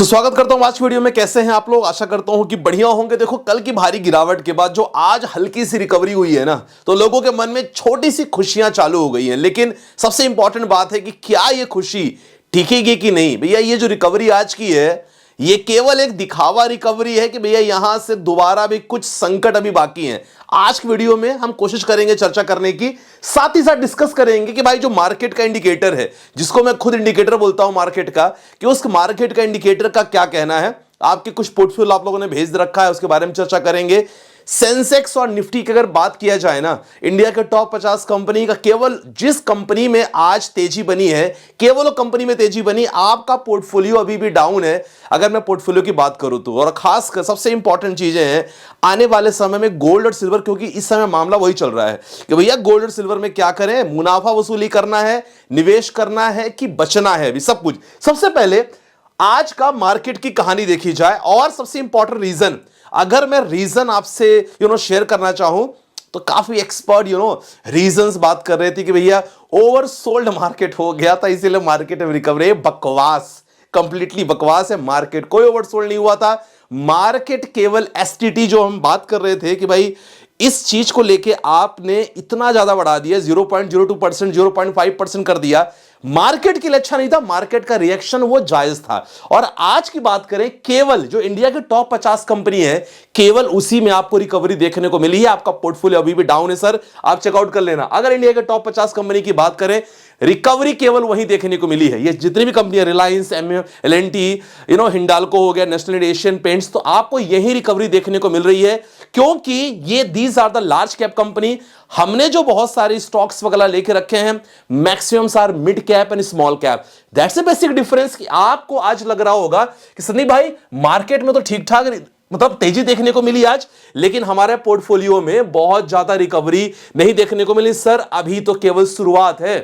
स्वागत करता हूं आज की वीडियो में। कैसे हैं आप लोग? आशा करता हूं कि बढ़िया होंगे। देखो, कल की भारी गिरावट के बाद जो आज हल्की सी रिकवरी हुई है ना, तो लोगों के मन में छोटी सी खुशियां चालू हो गई हैं। लेकिन सबसे इंपॉर्टेंट बात है कि क्या ये खुशी टिकेगी कि नहीं। भैया, ये जो रिकवरी आज की है, ये केवल एक दिखावा रिकवरी है कि भैया यहां से दोबारा भी कुछ संकट अभी बाकी हैं। आज की वीडियो में हम कोशिश करेंगे चर्चा करने की, साथ ही साथ डिस्कस करेंगे कि भाई जो मार्केट का इंडिकेटर है, जिसको मैं खुद इंडिकेटर बोलता हूं मार्केट का, कि उस मार्केट का इंडिकेटर का क्या कहना है। आपके कुछ पोर्टफोलियो आप लोगों ने भेज रखा है, उसके बारे में चर्चा करेंगे। सेंसेक्स और निफ्टी की अगर बात किया जाए ना, इंडिया के टॉप 50 कंपनी का केवल जिस कंपनी में आज तेजी बनी है, केवल वो कंपनी में तेजी बनी, आपका पोर्टफोलियो अभी भी डाउन है। अगर मैं पोर्टफोलियो की बात करूं तो, और खासकर सबसे इंपॉर्टेंट चीजें हैं आने वाले समय में गोल्ड और सिल्वर, क्योंकि इस समय मामला वही चल रहा है कि भैया गोल्ड और सिल्वर में क्या करें, मुनाफा वसूली करना है, निवेश करना है कि बचना है, भी सब कुछ। सबसे पहले आज का मार्केट की कहानी देखी जाए, और सबसे इंपॉर्टेंट रीजन, अगर मैं रीजन आपसे शेयर करना चाहूं तो काफी एक्सपर्ट रीजंस बात कर रहे थे कि भैया ओवरसोल्ड मार्केट हो गया था, इसीलिए मार्केट में रिकवरी। बकवास, कंप्लीटली बकवास है। मार्केट कोई ओवरसोल्ड नहीं हुआ था। मार्केट केवल एसटीटी जो हम बात कर रहे थे कि भाई इस चीज को लेके आपने इतना ज्यादा बढ़ा दिया, 0.02%, 0.5% कर दिया, मार्केट के लिए अच्छा नहीं था। मार्केट का रिएक्शन वो जायज था। और आज की बात करें, केवल जो इंडिया के टॉप 50 कंपनी है, केवल उसी में आपको रिकवरी देखने को मिली है। आपका पोर्टफोलियो अभी भी डाउन है सर, आप चेकआउट कर लेना। अगर इंडिया के टॉप 50 कंपनी की बात करें, रिकवरी केवल वहीं देखने को मिली है। ये जितनी भी कंपनियां, रिलायंस, एल&टी, हिंडाल्को हो गया, नेशनल एशियन पेंट्स, तो आपको यही रिकवरी देखने को मिल रही है, क्योंकि ये these are the large cap company. हमने जो बहुत सारे स्टॉक्स वगैरह लेके रखे हैं, maximum are mid cap and small cap. That's a basic difference. कि आपको आज लग रहा होगा कि संदीप भाई मार्केट में तो ठीक ठाक मतलब तेजी देखने को मिली आज, लेकिन हमारे पोर्टफोलियो में बहुत ज्यादा रिकवरी नहीं देखने को मिली। सर, अभी तो केवल शुरुआत है,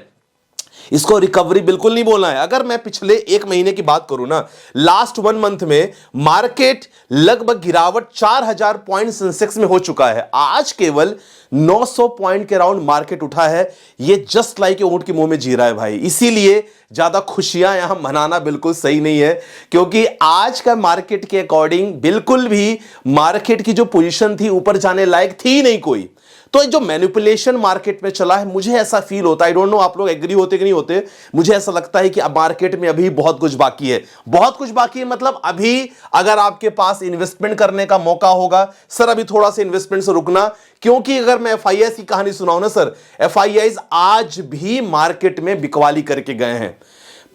इसको रिकवरी बिल्कुल नहीं बोलना है। अगर मैं पिछले एक महीने की बात करूं ना, लास्ट 1 मंथ में मार्केट लगभग गिरावट 4000 पॉइंट सेंसेक्स में हो चुका है। आज केवल 900 पॉइंट के राउंड मार्केट उठा है। ये जस्ट लाइक ऊंट के मुंह में जी रहा है भाई। इसीलिए ज्यादा खुशियां यहां मनाना बिल्कुल सही नहीं है, क्योंकि आज का मार्केट के अकॉर्डिंग बिल्कुल भी मार्केट की जो पोजीशन थी ऊपर जाने लायक थी नहीं कोई। तो जो मैनिपुलेशन मार्केट में चला है, मुझे ऐसा फील होता है, आई डोंट नो आप लोग एग्री होते कि नहीं होते, मुझे ऐसा लगता है कि अब मार्केट में अभी बहुत कुछ बाकी है। बहुत कुछ बाकी है मतलब अभी अगर आपके पास इन्वेस्टमेंट करने का मौका होगा, सर अभी थोड़ा सा इन्वेस्टमेंट से रुकना। क्योंकि अगर मैं एफआईआईज की कहानी सुनाऊं ना सर, एफआईआईज आज भी मार्केट में बिकवाली करके गए हैं।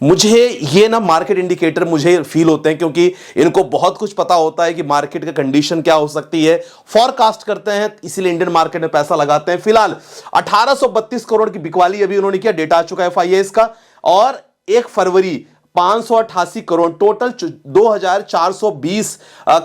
मुझे ये ना मार्केट इंडिकेटर मुझे फील होते हैं, क्योंकि इनको बहुत कुछ पता होता है कि मार्केट का कंडीशन क्या हो सकती है, फॉरकास्ट करते हैं, इसीलिए इंडियन मार्केट में पैसा लगाते हैं। फिलहाल 1832 करोड़ की बिकवाली अभी उन्होंने किया, डेटा आ चुका है एफआईआईज का। और 1 फरवरी 588 करोड़, टोटल 2420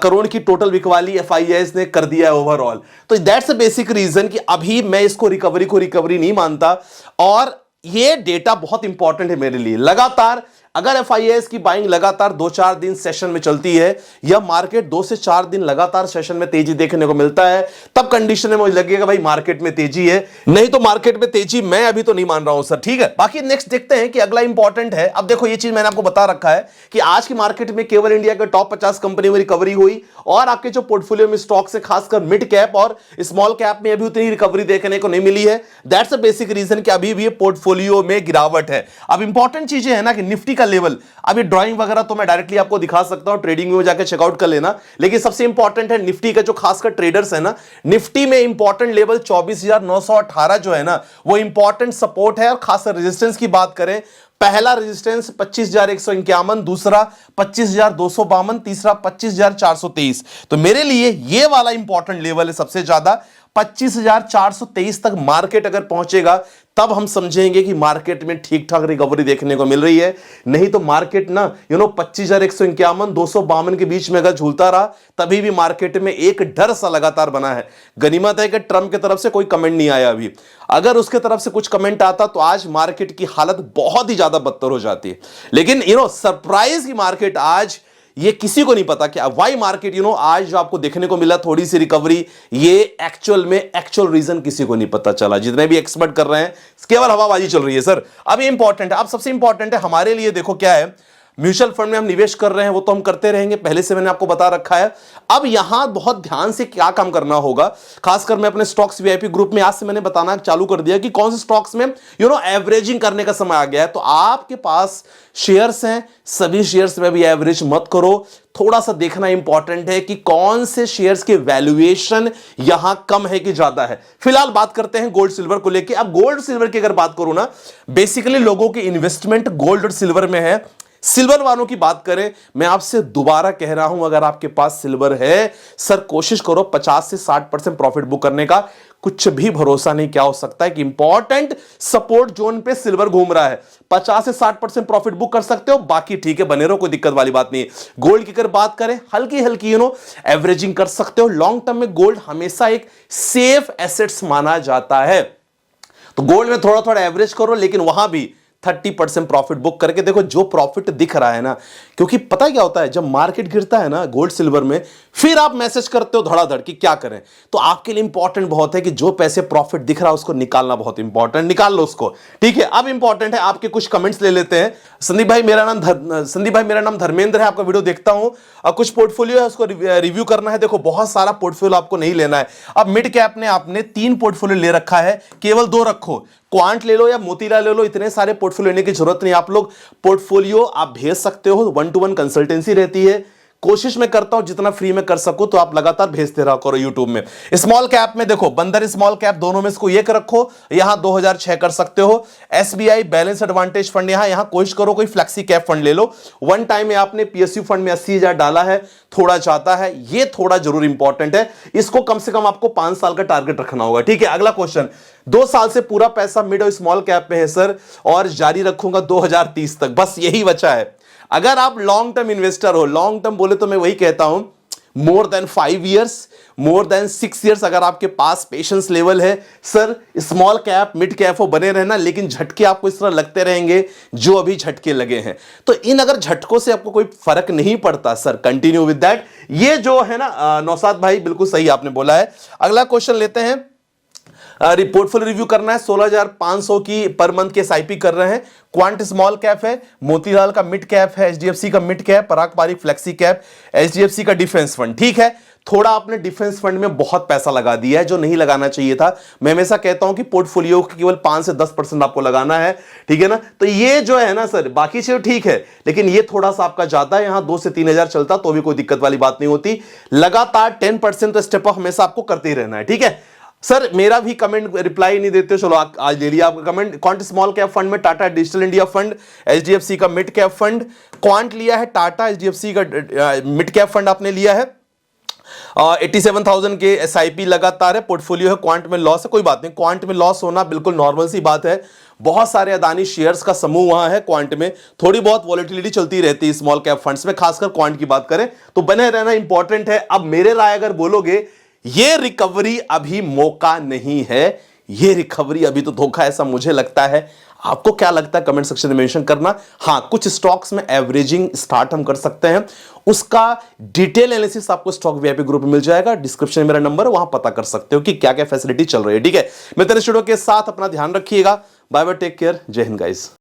करोड़ की टोटल बिकवाली एफआईआईज ने कर दिया है ओवरऑल। तो दैट्स अ बेसिक रीजन कि अभी मैं इसको रिकवरी नहीं मानता। और ये डेटा बहुत इंपॉर्टेंट है मेरे लिए। लगातार अगर एफआईआईज की बाइंग लगातार 2-4 दिन सेशन में चलती है, या मार्केट 2 से 4 दिन लगातार सेशन में तेजी देखने को मिलता है, तब कंडीशन में मुझे लगेगा भाई मार्केट में तेजी है। नहीं तो मार्केट में तेजी मैं अभी तो नहीं मान रहा हूं सर, ठीक है। बाकी नेक्स्ट देखते हैं कि अगला इंपॉर्टेंट है। अब देखो, ये चीज मैंने आपको बता रखा है कि आज की मार्केट में केवल इंडिया के टॉप 50 कंपनी में रिकवरी हुई, और आपके जो पोर्टफोलियो में स्टॉक्स है, खासकर मिड कैप और स्मॉल कैप में अभी उतनी रिकवरी देखने को नहीं मिली है। दैट्स अ बेसिक रीजन कि अभी भी पोर्टफोलियो में गिरावट है। अब इंपॉर्टेंट चीजें है ना कि निफ्टी का लेवल, अभी ड्राइंग वगैरह तो मैं डायरेक्टली आपको दिखा सकता हूं, ट्रेडिंग में जाकर चेकआउट कर लेना। लेकिन सबसे इंपॉर्टेंट है निफ्टी का, जो खासकर ट्रेडर्स है ना, निफ्टी में इंपॉर्टेंट लेवल 24,918 जो है ना, वो इंपॉर्टेंट सपोर्ट है। और खासकर रेजिस्टेंस की बात करें, पहला रेजिस्टेंस 25,151, दूसरा 25,252, तीसरा 25,423। तो मेरे लिए ये वाला इंपॉर्टेंट लेवल है सबसे ज्यादा। 25,423 तक मार्केट अगर पहुंचेगा, तब हम समझेंगे कि मार्केट में ठीक ठाक रिकवरी देखने को मिल रही है। नहीं तो मार्केट ना 25,151, 252 के बीच में अगर झूलता रहा, तभी भी मार्केट में एक डर सा लगातार बना है। गनीमत है कि ट्रंप की तरफ से कोई कमेंट नहीं आया अभी। अगर उसके तरफ से कुछ कमेंट आता तो आज मार्केट की हालत बहुत ही ज्यादा बदतर हो जाती है। लेकिन सरप्राइज की मार्केट आज, ये किसी को नहीं पता कि वाई मार्केट आज जो आपको देखने को मिला थोड़ी सी रिकवरी, ये एक्चुअल रीजन किसी को नहीं पता चला। जितने भी एक्सपर्ट कर रहे हैं, केवल हवाबाजी चल रही है सर। अब इंपॉर्टेंट है, अब सबसे इंपॉर्टेंट है हमारे लिए, देखो क्या है, म्यूचुअल फंड में हम निवेश कर रहे हैं वो तो हम करते रहेंगे, पहले से मैंने आपको बता रखा है। अब यहां बहुत ध्यान से क्या काम करना होगा, खासकर मैं अपने स्टॉक्स वीआईपी ग्रुप में आज से मैंने बताना चालू कर दिया कि कौन से स्टॉक्स में एवरेजिंग करने का समय आ गया है। तो आपके पास शेयर्स हैं, सभी शेयर्स में भी एवरेज मत करो, थोड़ा सा देखना इंपॉर्टेंट है कि कौन से शेयर्स की वैल्यूएशन यहां कम है कि ज्यादा है। फिलहाल बात करते हैं गोल्ड सिल्वर को लेके। अब गोल्ड सिल्वर की अगर बात करूं ना, बेसिकली लोगों की इन्वेस्टमेंट गोल्ड और सिल्वर में है। सिल्वर वालों की बात करें, मैं आपसे दोबारा कह रहा हूं, अगर आपके पास सिल्वर है सर, कोशिश करो 50 से 60% प्रॉफिट बुक करने का। कुछ भी भरोसा नहीं क्या हो सकता है कि इंपॉर्टेंट सपोर्ट जोन पे सिल्वर घूम रहा है, 50 से 60% प्रॉफिट बुक कर सकते हो, बाकी ठीक है बने रहो, कोई दिक्कत वाली बात नहीं है। गोल्ड की अगर बात करें, हल्की हल्की एवरेजिंग कर सकते हो। लॉन्ग टर्म में गोल्ड हमेशा एक सेफ एसेट्स माना जाता है, तो गोल्ड में थोड़ा थोड़ा एवरेज करो, लेकिन वहां भी 30% प्रॉफिट बुक करके देखो। जो प्रॉफिट दिख रहा है ना, क्योंकि पता क्या होता है, जब मार्केट गिरता है ना गोल्ड सिल्वर में, फिर आप मैसेज करते हो धड़ाधड़ कि क्या करें। तो आपके लिए इंपॉर्टेंट बहुत है कि जो पैसे प्रॉफिट दिख रहा है उसको निकालना बहुत इंपॉर्टेंट, निकाल लो उसको, ठीक है। अब इंपॉर्टेंट है आपके कुछ कमेंट्स ले लेते हैं। संदीप भाई मेरा नाम धर्मेंद्र है, आपका वीडियो देखता हूं, और कुछ पोर्टफोलियो है उसको रिव्यू करना है। देखो बहुत सारा पोर्टफोलियो आपको नहीं लेना है। अब मिड कैप ने आपने 3 पोर्टफोलियो ले रखा है, केवल 2 रखो, क्वांट ले लो या मोतीलाल ले लो, इतने सारे पोर्टफोलियो लेने की जरूरत नहीं। आप लोग पोर्टफोलियो आप भेज सकते हो, 1-to-1 कंसल्टेंसी रहती है। कोशिश मैं करता हूं जितना फ्री में कर सकूं, तो आप लगातार भेजते रहा करो यूट्यूब में। स्मॉल कैप में देखो, बंदर स्मॉल कैप दोनों में इसको एक रखो, यहां 2006 कर सकते हो। एसबीआई बैलेंस एडवांटेज फंड, यहां कोशिश करो कोई फ्लेक्सी कैप फंड ले लो। वन टाइम में आपने पीएसयू फंड में 80,000 डाला है, थोड़ा चाहता है, ये थोड़ा जरूर इंपॉर्टेंट है। इसको कम से कम आपको 5 साल का टारगेट रखना होगा, ठीक है। अगला क्वेश्चन, 2 साल से पूरा पैसा मिड और स्मॉल कैप में है सर, और जारी रखूंगा 2030 तक, बस यही बचा है। अगर आप लॉन्ग टर्म इन्वेस्टर हो, लॉन्ग टर्म बोले तो मैं वही कहता हूं, more than 5 years, more than 6 years, अगर आपके पास पेशेंस लेवल है sir, small cap mid cap हो बने रहना, लेकिन झटके आपको इस तरह लगते रहेंगे जो अभी झटके लगे हैं। तो इन अगर झटकों से आपको कोई फर्क नहीं पड़ता सर, कंटिन्यू विद दैट। ये जो है ना नौसाद भाई, बिल्कुल सही आपने बोला है। अगला क्वेश्चन लेते हैं। पोर्टफोलियो रिव्यू करना है, 16,500 की पर मंथ के एसआईपी कर रहे हैं। क्वांट स्मॉल कैप है, मोतीलाल का मिड कैप है, एचडीएफसी का मिड कैप, पराग पारिक फ्लेक्सी कैप, एचडीएफसी का डिफेंस फंड, ठीक है। थोड़ा आपने डिफेंस फंड में बहुत पैसा लगा दिया है जो नहीं लगाना चाहिए था। मैं हमेशा कहता हूं कि पोर्टफोलियो केवल 5 से 10% आपको लगाना है, ठीक है ना। तो ये जो है ना सर, बाकी चीज ठीक है, लेकिन ये थोड़ा सा आपका ज्यादा है। यहां 2 से 3,000 चलता तो भी कोई दिक्कत वाली बात नहीं होती। लगातार 10% तो स्टेप अप हमेशा आपको करते ही रहना है, ठीक है। सर मेरा भी कमेंट रिप्लाई नहीं देते, चलो आज ले लिया आपका comment. Quant small cap fund में Tata digital India fund, HDFC का मिड कैप फंड, क्वांट लिया है टाटा, एचडीएफसी का मिड कैप फंड आपने लिया है। 87,000 के एसआईपी लगातार है, पोर्टफोलियो है, क्वांट में लॉस है, कोई बात नहीं, क्वांट में लॉस होना बिल्कुल नॉर्मल सी बात है। बहुत सारे अदानी शेयर्स का समूह वहां है, क्वांट में थोड़ी बहुत वॉलेटिलिटी चलती रहती है स्मॉल कैप फंड्स में, खासकर क्वांट की बात करें तो बने रहना इंपॉर्टेंट है। अब मेरे राय अगर बोलोगे, ये रिकवरी अभी मौका नहीं है, ये रिकवरी अभी तो धोखा, ऐसा मुझे लगता है। आपको क्या लगता है कमेंट सेक्शन में मेंशन करना। हां, कुछ स्टॉक्स में एवरेजिंग स्टार्ट हम कर सकते हैं, उसका डिटेल एनालिसिस आपको स्टॉक वीआईपी ग्रुप में मिल जाएगा। डिस्क्रिप्शन में मेरा नंबर है, वहां पता कर सकते हो कि क्या क्या फैसिलिटी चल रही है, ठीक है। मैं तेरे स्टूडियो के साथ अपना ध्यान रखिएगा। बाय बाय, टेक केयर, जय हिंद गाइस।